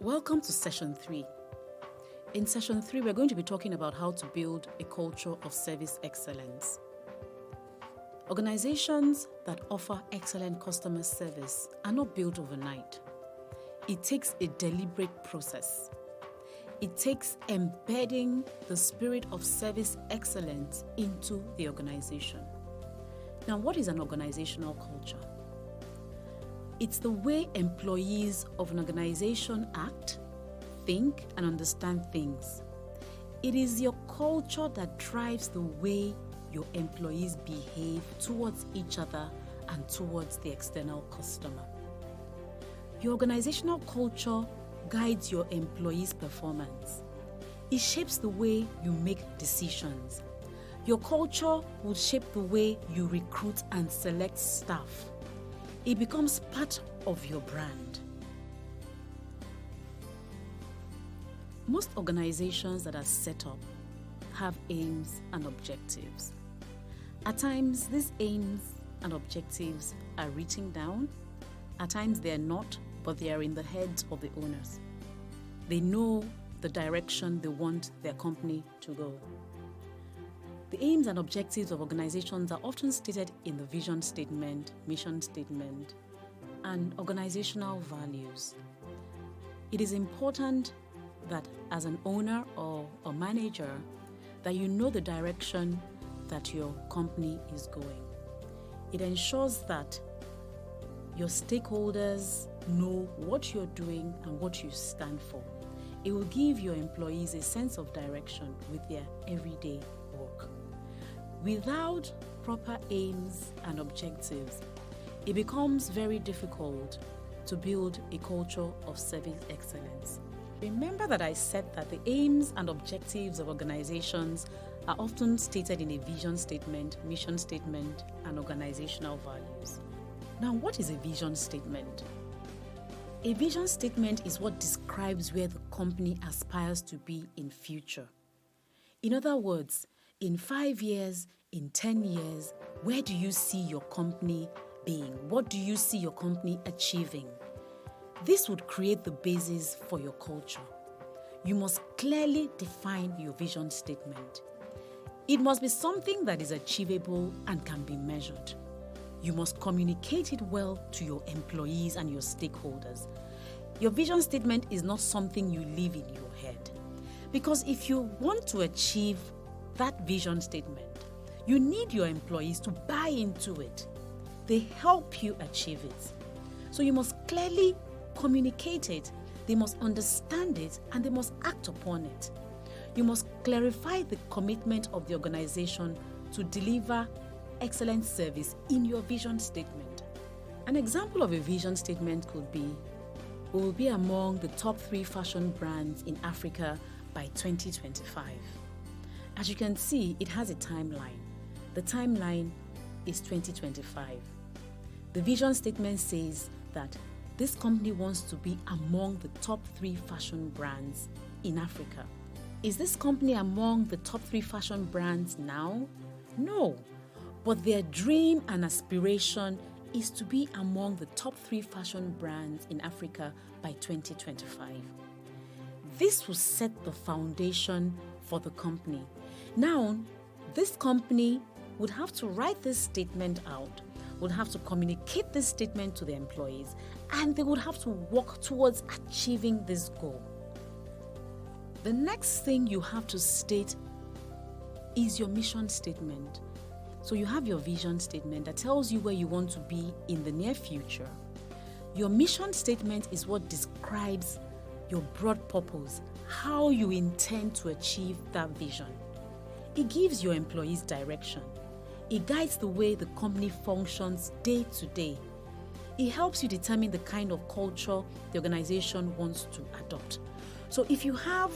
Welcome to Session 3. In Session 3, we're going to be talking about how to build a culture of service excellence. Organizations that offer excellent customer service are not built overnight. It takes a deliberate process. It takes embedding the spirit of service excellence into the organization. Now, what is an organizational culture? It's the way employees of an organization act, think, and understand things. It is your culture that drives the way your employees behave towards each other and towards the external customer. Your organizational culture guides your employees' performance. It shapes the way you make decisions. Your culture will shape the way you recruit and select staff. It becomes part of your brand. Most organizations that are set up have aims and objectives. At times, these aims and objectives are written down. At times, they are not, but they are in the heads of the owners. They know the direction they want their company to go. The aims and objectives of organizations are often stated in the vision statement, mission statement, and organizational values. It is important that as an owner or a manager, that you know the direction that your company is going. It ensures that your stakeholders know what you're doing and what you stand for. It will give your employees a sense of direction with their everyday work. Without proper aims and objectives, it becomes very difficult to build a culture of service excellence. Remember that I said that the aims and objectives of organizations are often stated in a vision statement, mission statement, and organizational values. Now, what is a vision statement? A vision statement is what describes where the company aspires to be in future. In other words, in 5 years, in 10 years, where do you see your company being? What do you see your company achieving? This would create the basis for your culture. You must clearly define your vision statement. It must be something that is achievable and can be measured. You must communicate it well to your employees and your stakeholders. Your vision statement is not something you leave in your head. Because if you want to achieve that vision statement, you need your employees to buy into it. They help you achieve it. So you must clearly communicate it. They must understand it and they must act upon it. You must clarify the commitment of the organization to deliver excellent service in your vision statement. An example of a vision statement could be, we will be among the top 3 fashion brands in Africa by 2025. As you can see, it has a timeline. The timeline is 2025. The vision statement says that this company wants to be among the top 3 fashion brands in Africa. Is this company among the top 3 fashion brands now? No. But their dream and aspiration is to be among the top 3 fashion brands in Africa by 2025. This will set the foundation for the company. Now, this company would have to write this statement out, would have to communicate this statement to the employees, and they would have to work towards achieving this goal. The next thing you have to state is your mission statement. So you have your vision statement that tells you where you want to be in the near future. Your mission statement is what describes your broad purpose, how you intend to achieve that vision. It gives your employees direction. It guides the way the company functions day to day. It helps you determine the kind of culture the organization wants to adopt. So if you have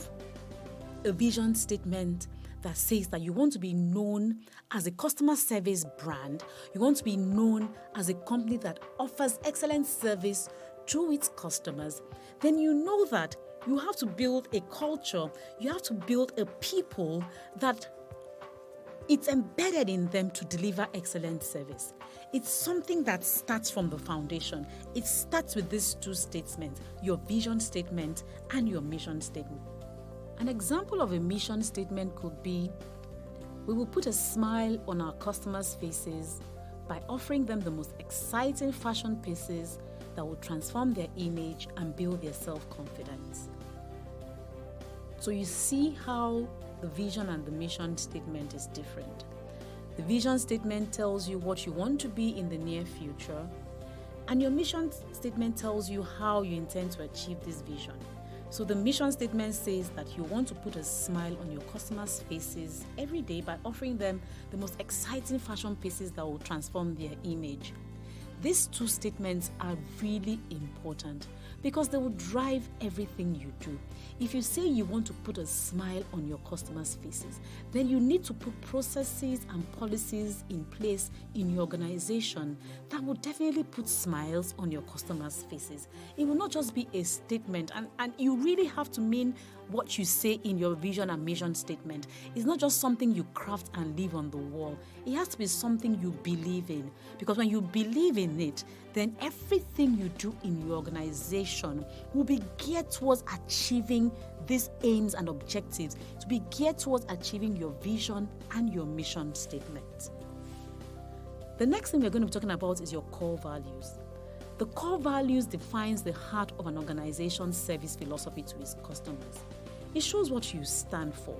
a vision statement that says that you want to be known as a customer service brand, you want to be known as a company that offers excellent service to its customers, then you know that you have to build a culture, you have to build a people that It's embedded in them to deliver excellent service. It's something that starts from the foundation. It starts with these two statements, your vision statement and your mission statement. An example of a mission statement could be, we will put a smile on our customers' faces by offering them the most exciting fashion pieces that will transform their image and build their self-confidence. So you see how the vision and the mission statement is different. The vision statement tells you what you want to be in the near future, and your mission statement tells you how you intend to achieve this vision. So the mission statement says that you want to put a smile on your customers' faces every day by offering them the most exciting fashion pieces that will transform their image. These two statements are really important because they will drive everything you do. If you say you want to put a smile on your customers' faces, then you need to put processes and policies in place in your organization that will definitely put smiles on your customers' faces. It will not just be a statement, and you really have to mean what you say in your vision and mission statement. It's not just something you craft and leave on the wall. It has to be something you believe in, because when you believe in it, then everything you do in your organization will be geared towards achieving these aims and objectives, to be geared towards achieving your vision and your mission statement. The next thing we're going to be talking about is your core values. The core values defines the heart of an organization's service philosophy to its customers. It shows what you stand for.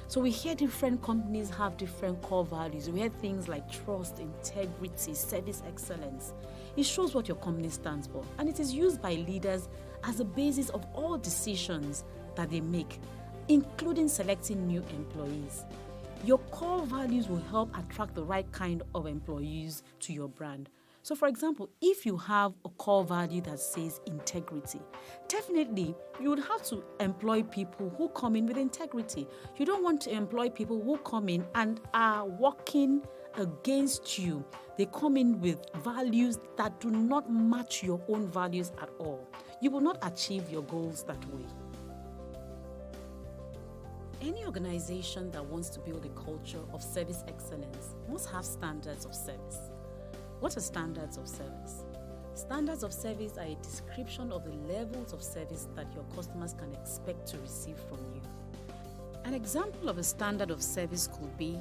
So we hear different companies have different core values. We hear things like trust, integrity, service excellence. It shows what your company stands for, and it is used by leaders as the basis of all decisions that they make, including selecting new employees. Your core values will help attract the right kind of employees to your brand. So for example, if you have a core value that says integrity, definitely you would have to employ people who come in with integrity. You don't want to employ people who come in and are working against you. They come in with values that do not match your own values at all. You will not achieve your goals that way. Any organization that wants to build a culture of service excellence must have standards of service. What are standards of service? Standards of service are a description of the levels of service that your customers can expect to receive from you. An example of a standard of service could be,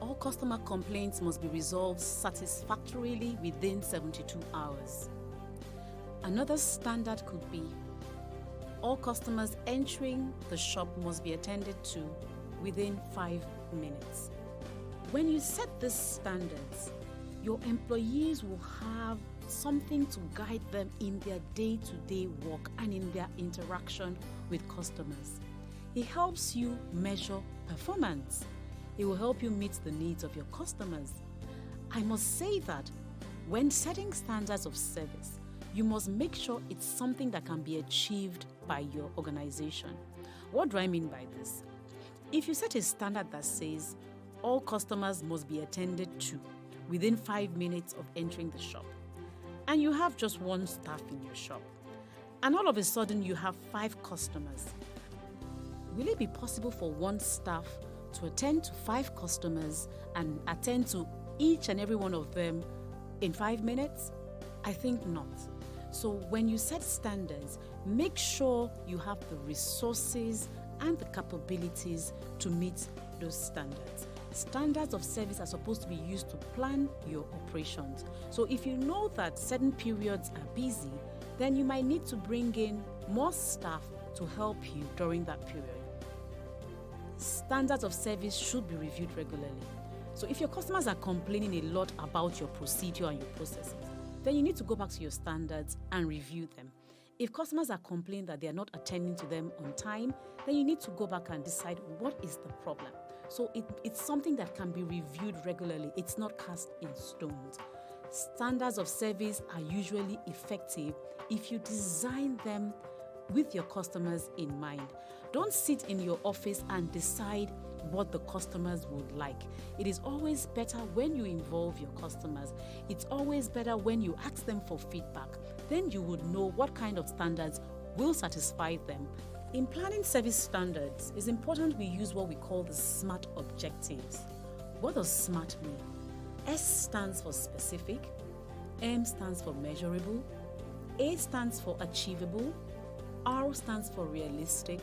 all customer complaints must be resolved satisfactorily within 72 hours. Another standard could be, all customers entering the shop must be attended to within 5 minutes. When you set these standards, your employees will have something to guide them in their day-to-day work and in their interaction with customers. It helps you measure performance. It will help you meet the needs of your customers. I must say that when setting standards of service, you must make sure it's something that can be achieved by your organization. What do I mean by this? If you set a standard that says all customers must be attended to within 5 minutes of entering the shop, and you have just one staff in your shop, and all of a sudden you have 5 customers, will it be possible for one staff to attend to 5 customers and attend to each and every one of them in 5 minutes? I think not. So when you set standards, make sure you have the resources and the capabilities to meet those standards. Standards of service are supposed to be used to plan your operations. So if you know that certain periods are busy, then you might need to bring in more staff to help you during that period. Standards of service should be reviewed regularly. So if your customers are complaining a lot about your procedure and your processes, then you need to go back to your standards and review them. If customers are complaining that they are not attending to them on time, then you need to go back and decide what is the problem. So it's something that can be reviewed regularly. It's not cast in stone. Standards of service are usually effective if you design them with your customers in mind. Don't sit in your office and decide what the customers would like. It is always better when you involve your customers. It's always better when you ask them for feedback. Then you would know what kind of standards will satisfy them. In planning service standards, it's important we use what we call the SMART objectives. What does SMART mean? S stands for specific, M stands for measurable, A stands for achievable, R stands for realistic,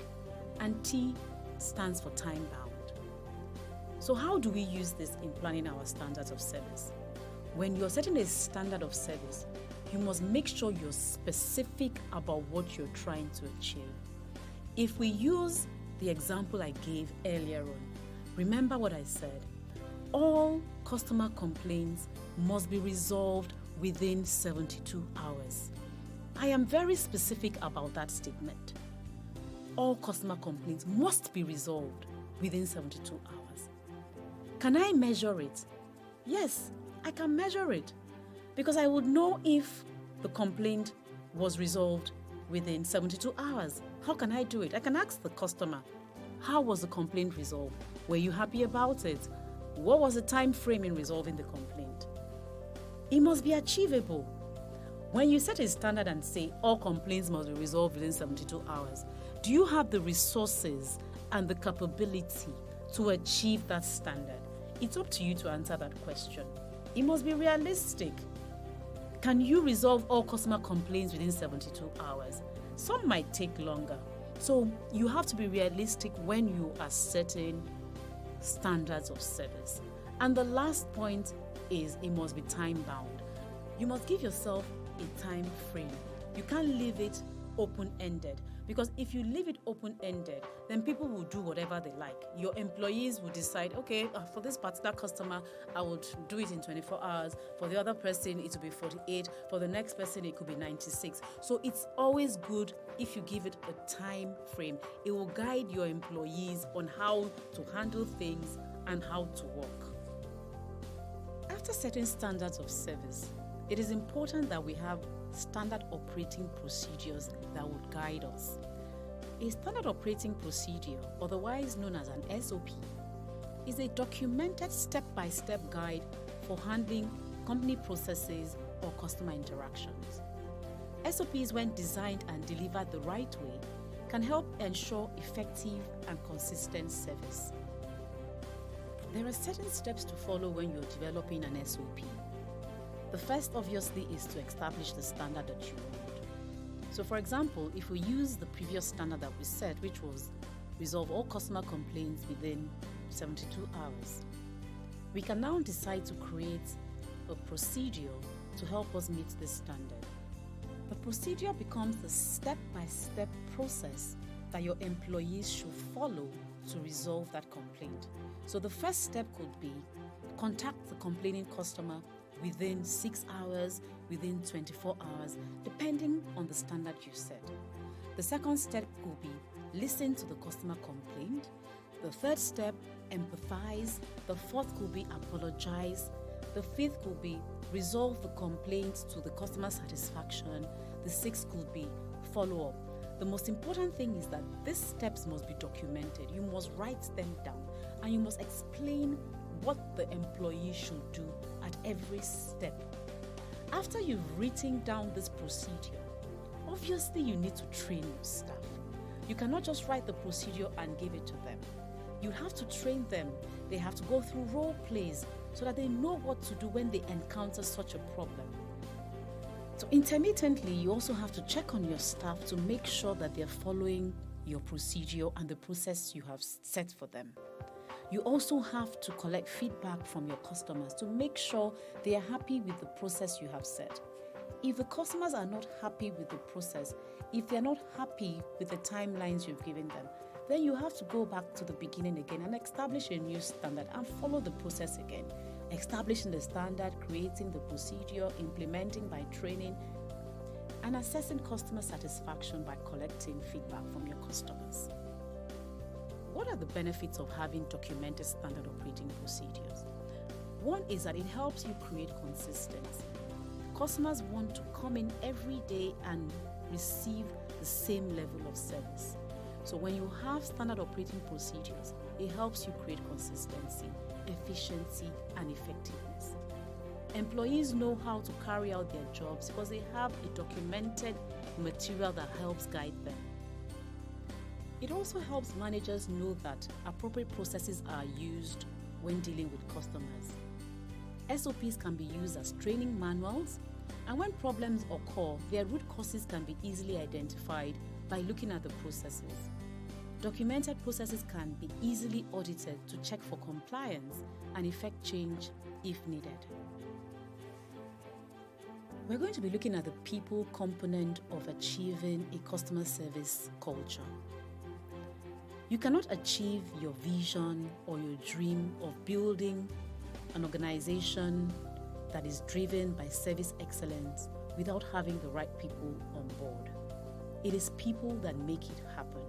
and T stands for time-bound. So how do we use this in planning our standards of service? When you're setting a standard of service, you must make sure you're specific about what you're trying to achieve. If we use the example I gave earlier on, remember what I said. All customer complaints must be resolved within 72 hours. I am very specific about that statement. All customer complaints must be resolved within 72 hours. Can I measure it? Yes, I can measure it because I would know if the complaint was resolved within 72 hours. How can I do it? I can ask the customer, how was the complaint resolved? Were you happy about it? What was the time frame in resolving the complaint? It must be achievable. When you set a standard and say all complaints must be resolved within 72 hours, do you have the resources and the capability to achieve that standard? It's up to you to answer that question. It must be realistic. Can you resolve all customer complaints within 72 hours? Some might take longer. So you have to be realistic when you are setting standards of service. And the last point is it must be time bound. You must give yourself a time frame. You can't leave it open-ended, because if you leave it open-ended, then people will do whatever they like. Your employees will decide, okay, for this particular customer, I would do it in 24 hours. For the other person, it will be 48. For the next person, it could be 96. So it's always good if you give it a time frame. It will guide your employees on how to handle things and how to work. After setting standards of service, it is important that we have standard operating procedures that would guide us. A standard operating procedure, otherwise known as an SOP, is a documented step-by-step guide for handling company processes or customer interactions. SOPs, when designed and delivered the right way, can help ensure effective and consistent service. There are certain steps to follow when you're developing an SOP. The first, obviously, is to establish the standard that you want. So, for example, if we use the previous standard that we set, which was resolve all customer complaints within 72 hours, we can now decide to create a procedure to help us meet this standard. The procedure becomes the step-by-step process that your employees should follow to resolve that complaint. So the first step could be contact the complaining customer within 6 hours, within 24 hours, depending on the standard you set. The second step could be listen to the customer complaint. The third step, empathize. The fourth could be apologize. The fifth could be resolve the complaint to the customer satisfaction. The sixth could be follow up. The most important thing is that these steps must be documented. You must write them down and you must explain what the employee should do at every step. After you've written down this procedure, obviously you need to train your staff. You cannot just write the procedure and give it to them. You have to train them. They have to go through role plays so that they know what to do when they encounter such a problem. So intermittently, you also have to check on your staff to make sure that they're following your procedure and the process you have set for them. You also have to collect feedback from your customers to make sure they are happy with the process you have set. If the customers are not happy with the process, if they're not happy with the timelines you've given them, then you have to go back to the beginning again and establish a new standard and follow the process again. Establishing the standard, creating the procedure, implementing by training, and assessing customer satisfaction by collecting feedback from your customers. What are the benefits of having documented standard operating procedures? One is that it helps you create consistency. Customers want to come in every day and receive the same level of service. So when you have standard operating procedures, it helps you create consistency, efficiency, and effectiveness. Employees know how to carry out their jobs because they have a documented material that helps guide them. It also helps managers know that appropriate processes are used when dealing with customers. SOPs can be used as training manuals, and when problems occur, their root causes can be easily identified by looking at the processes. Documented processes can be easily audited to check for compliance and effect change if needed. We're going to be looking at the people component of achieving a customer service culture. You cannot achieve your vision or your dream of building an organization that is driven by service excellence without having the right people on board. It is people that make it happen.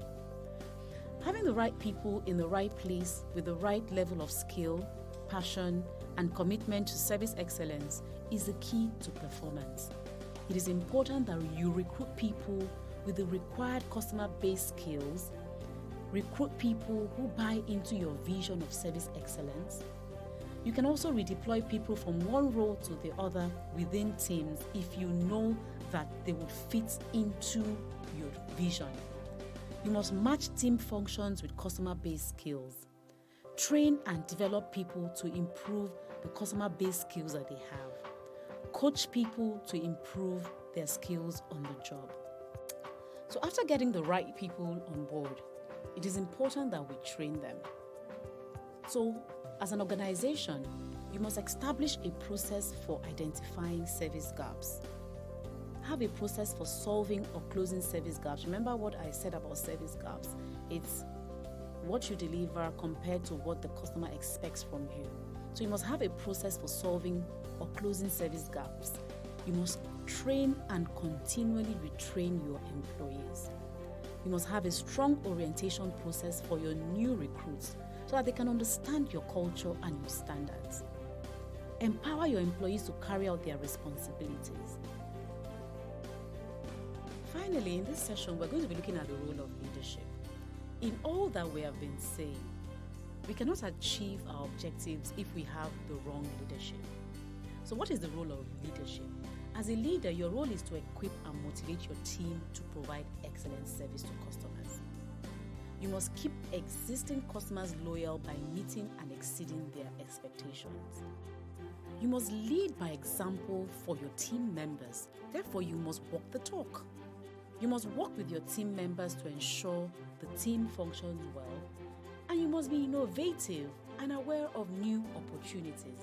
Having the right people in the right place with the right level of skill, passion, and commitment to service excellence is the key to performance. It is important that you recruit people with the required customer-based skills, recruit people who buy into your vision of service excellence. You can also redeploy people from one role to the other within teams if you know that they will fit into your vision. You must match team functions with customer-based skills. Train and develop people to improve the customer-based skills that they have. Coach people to improve their skills on the job. So after getting the right people on board, it is important that we train them. So as an organization, you must establish a process for identifying service gaps. Have a process for solving or closing service gaps. Remember what I said about service gaps. It's what you deliver compared to what the customer expects from you. So you must have a process for solving or closing service gaps. You must train and continually retrain your employees. You must have a strong orientation process for your new recruits so that they can understand your culture and your standards. Empower your employees to carry out their responsibilities. Finally, in this session, we're going to be looking at the role of leadership. In all that we have been saying, we cannot achieve our objectives if we have the wrong leadership. So what is the role of leadership? As a leader, your role is to equip and motivate your team to provide excellent service to customers. You must keep existing customers loyal by meeting and exceeding their expectations. You must lead by example for your team members. Therefore, you must walk the talk. You must work with your team members to ensure the team functions well, and you must be innovative and aware of new opportunities.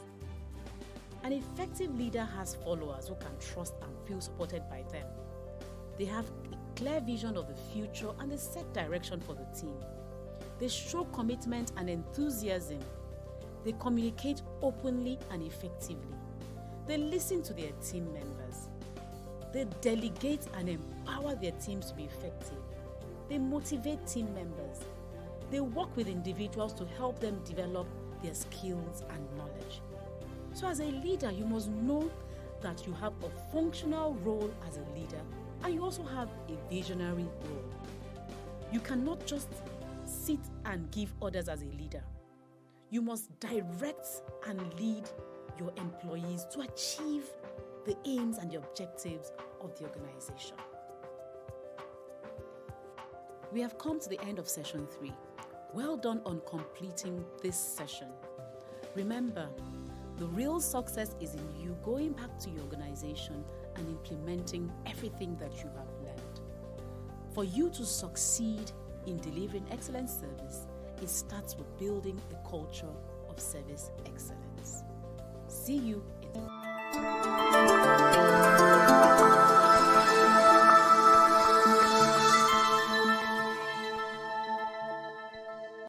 An effective leader has followers who can trust and feel supported by them. They have a clear vision of the future and they set direction for the team. They show commitment and enthusiasm. They communicate openly and effectively. They listen to their team members. They delegate and empower their teams to be effective. They motivate team members. They work with individuals to help them develop their skills and knowledge. So as a leader, you must know that you have a functional role as a leader and you also have a visionary role. You cannot just sit and give orders as a leader. You must direct and lead your employees to achieve the aims and the objectives of the organization. We have come to the end of session 3. Well done on completing this session. Remember, the real success is in you going back to your organization and implementing everything that you have learned. For you to succeed in delivering excellent service, it starts with building a culture of service excellence. See you in